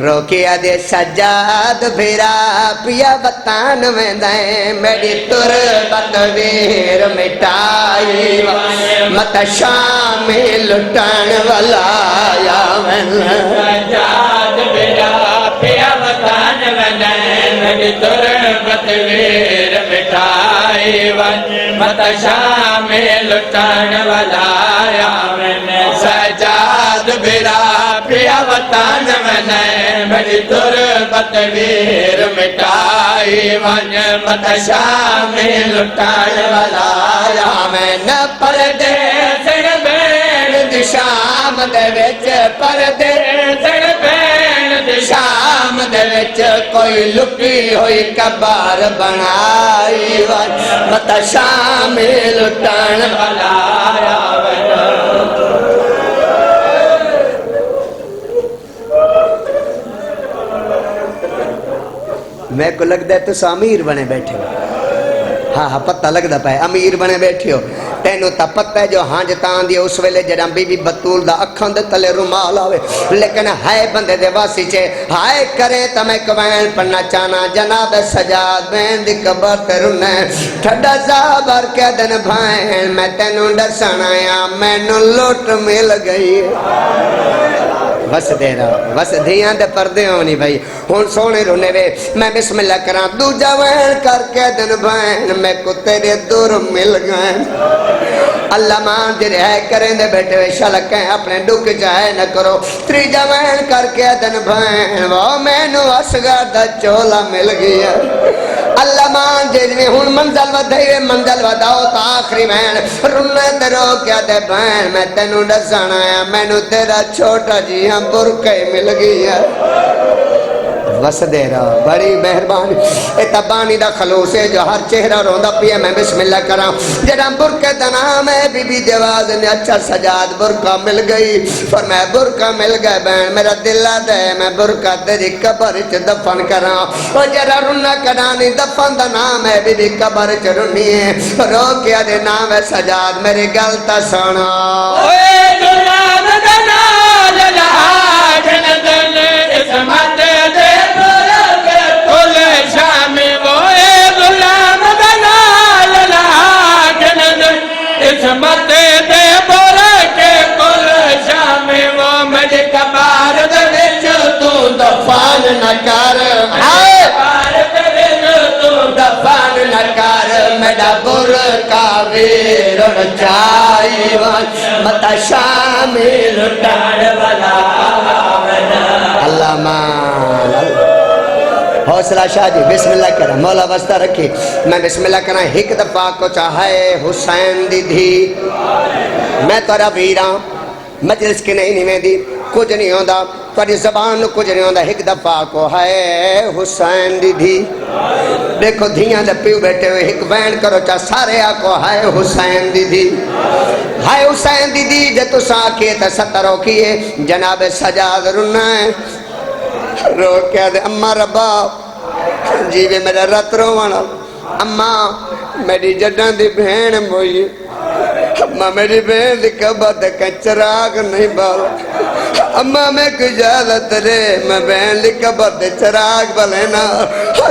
روکیا دے سجاد بھیرا پیا بتان میں دیں میری تربت ویر مٹائی مت شام لٹان والا یا میں سجاد بھیرا پیا بتان میں دیں میری تربت ویر مٹائی مت شام لٹان والا یا میں سجاد بھیرا پیا بتان میں میری تربت ویر مٹائی مت شام لٹان والا یا میں نہ پردیسن بین دی شام دے وچ پردیسن بین دی شام دے وچ کوئی لکی ہوئی کبار بنائی مت شام لٹان والا یا میں کو لگتا ہے تو امیر بنے بیٹھے ہو ہاں پتہ لگتا پہ امیر بنے بیٹھے ہو تینوں تا پتہ ہے جو ہانجتان دی اس ویلے جڑا بی بی بطول دا اکھان دے تلے رومال آوے لیکن ہائے بندے دے واسی چے ہائے کریں تا میں کوین پڑھنا چانا جناب سجاد بین دی قبر تے رونے ٹھڈا زابر کے دن بھائیں میں تینوں ڈسن آیا میں نو لوٹ مل گئی بس دے رہا بس دھیاں دے پردے ہونی بھائی ہون سونے رونے وے میں بسم اللہ کران دو جوین کر کے دن بھائن میں کو تیرے دور مل گئے اللہ مان جرے ہے کریں دے بیٹھے وے شلکیں اپنے ڈک جائے نہ کرو تری جوین کر کے دن بھائن وہ میں نو اسگر دا چولا مل گیا اللہ مان جرے ہون منزل ودھائیوے منزل ودھاؤ تا آخری بہن رونے تے رو کیا دے بہن میں تینوں ڈسان آیا میں نو تیرا چھوٹا جی ہم برکے مل گیا بس دے رہا بڑی مہربانی اتبانی دا خلوص ہے جو ہر چہرہ روندہ پیا میں بسم اللہ کرا جڑا برکے دا نام ہے بی بی جواز نے اچھا سجاد برکہ مل گئی فرمایا برکہ مل گئے بہن میرا دل دے میں برکہ تیری قبر چ دفن کرا وہ جڑا رونا کڈانی دفن دا نام ہے بی بی قبر چ رونی ہے رو کیا دے نام ہے سجاد میری گلتا سونا اوے غلام دا نال لہا جنتن اسمت دے کل شام وے غلام دا نال لہا جنتن اسمت دے برکے کل شام وہ مجھ کبار دے وچ تو دفن نہ کر کبار دے وچ تو دفن نہ کر میرا برکا ویرن چائی مت شامل ڈاڑ والا اللہ مان حوصلہ شاہ جی بسم اللہ کرا مولا وسطہ رکھی میں بسم اللہ کرا ایک دفعہ کو چاہے حسین دی دھی میں تورا ویران مجلس کی نہیں میں دی کچھ نہیں ہوندہ تاری زبان کچھ نہیں ہوندہ ایک دفعہ کو ہے حسین دی دھی دیکھو دھیاں دے پیو بیٹھے ہوئے ایک وین کرو چاہ سارے آکو ہے حسین دی دھی ہے حسین دی دھی جے تو ساکیے تا ستروں کیے جناب سجاد رونا ہے رو کیا دے اممہ ربا جیوے میرا رت روانا اممہ میری جڈان دی بہن موئی اممہ میری بہن دی کبھا دے چراغ نہیں بالا اممہ میں کوئی اجازت رے میں بہن دی کبھا دے چراغ بلینا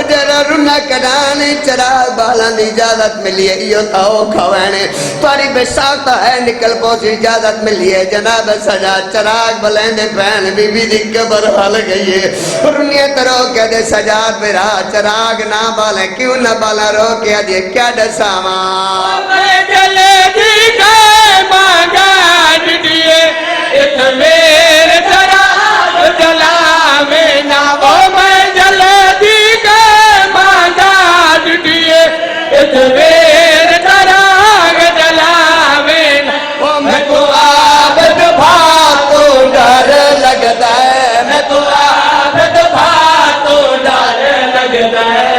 جرا رونا کڑانی چراغ بالا دی اجازت ملی ہے یہ تاؤ کھوینے تواری بے ساکتا ہے نکل پوچھ اجازت ملی ہے جناب سجا چراغ بلین دے بہن بی بی دی کبر حال گئی ہے رونیت رو کیا دے سجاد میرا چراغ نہ بالے کیوں نہ بالا رو کیا دے کیا ڈساما میں جلے دی گئے مانگا دیئے اس میرے چراغ جلا میں نہ وہ میں جلے دی گئے مانگا دیئے اس میرے چراغ جلا میں نہ وہ میں تو عابد بھاتو ڈر لگتا ہے میں تو عابد بھاتو ڈر لگتا ہے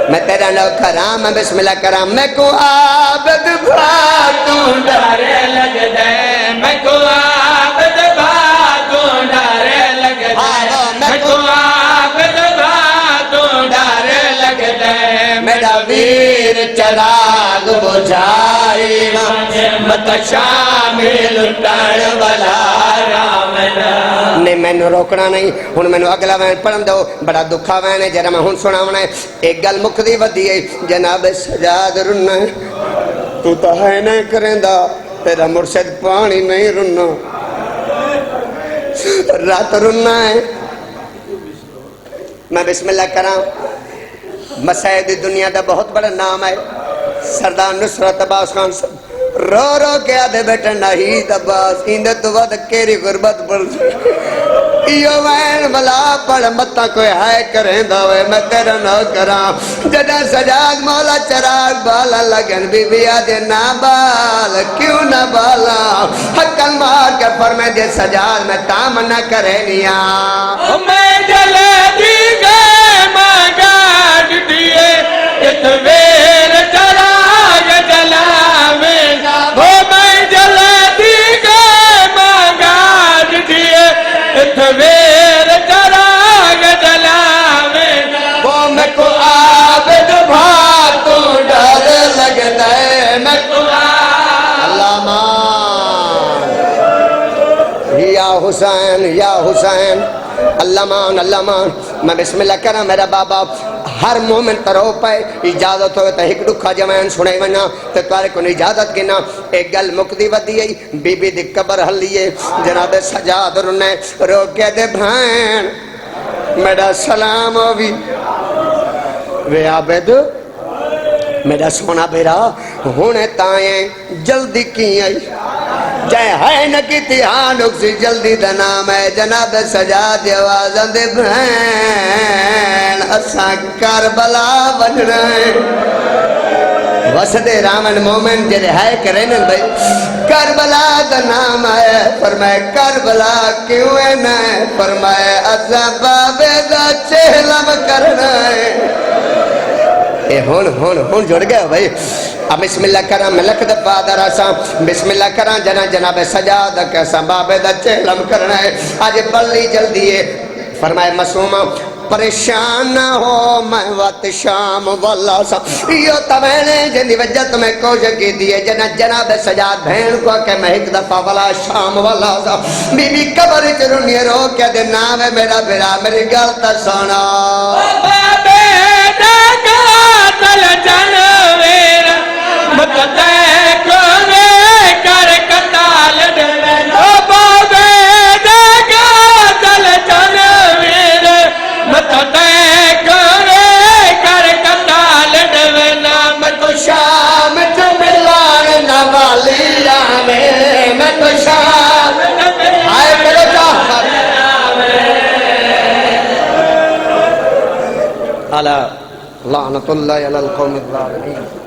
میں تیرا نو کرام میں بسم اللہ کرام میں کو عابد بھاتو ڈر لگتا ہے میں کو عابد بھاتو ڈر لگتا ہے میں کو عابد بھاتو ڈر لگتا ہے میرا ویر چراغ آگ بجھائی مت شامل ٹر والا رام نام نہیں مینوں روکنا نہیں ہن مینوں اگلا وین پڑھن دو بڑا دکھا وین ہے جڑا میں ہن سناونا ہے ایک گل مکدی ودی ہے جناب سجاد رنا تو تا ہے نہیں کریندا تیرا مرشد پانی نہیں رنا رات رنا ہے میں بسم اللہ کراں مسائد دنیا دا بہت بڑا نام ہے سردار نصرت عباس خان رو رو کے آدھے بیٹھا ناہید عباس اندھے تو ود کیری غربت پر ایو وین بلا پڑ متا کوئی ہائے کریں دوے میں تیرا نہ کراں جڑا سجاد مولا چراغ بالا لگن بی بی آدھے نا بال کیوں نہ بالا حقل مار کے فرمے دے سجاد میں تام نہ کرے نیاں میں جلے دی گئے ماں دیئے اتویر چراغ جلاوے وہ میں جلے دی گئے ماں دیئے اتویر چراغ جلاوے وہ میں کو عابد بھاتوں ڈر لگ دے میں کو اللہ مان یا حسین یا حسین اللہ مان میں بسم اللہ کرا میرا بابا ہر مومن ترو پائے اجازت ہوئے تو ایک دکھا جوین سنے ونا تو تارے کو اجازت گنا ایک گل مقدی ودی ہے بی بی دی قبر حلیے جناب سجاد رنے رو کے دے بھائن میرا سلام ہوئی وے عابد میرا سونا بیرا ہونے تائیں جلدی کی آئی جائے ہے نکی تیہان اکسی جلدی دا نام ہے جناب سجاد جوازن دے بھین اساں کربلا بن رہے وسد رامن مومن جڑے ہے کرینن بھائی کربلا دا نام ہے فرمائے کربلا کیوں ہے نہ فرمائے اساں بابے دا چہلم کرنا ہے اے ہون جڑ گیا بھائی اب بسم اللہ کرام ملک دفعہ دراساں بسم اللہ کرام جناب سجاد کیسا بابے دا چہلم کرنا ہے آج بلی جلدی ہے فرمائے مسومہ پریشان نہ ہو میں وقت شام واللہ سا یہ تمہیں جن دی وجہ تمہیں کوشش کی دیئے جناب سجاد بھین کو کہ میں ایک دفعہ والا شام واللہ سا بی بی قبر چرونی رو کیا دے نام ہے میرا بیرا میری گلتا سونا بابے ڈاکا تل جنویر متدے کونے کر کتال دلن بابے ڈاکا تل جنویر متدے کونے کر کتال دلن میں تو شام جو ملان نہ والی آمیں میں تو شام آئے میرے جاہر علی لعنت اللہ علی القوم الظالمین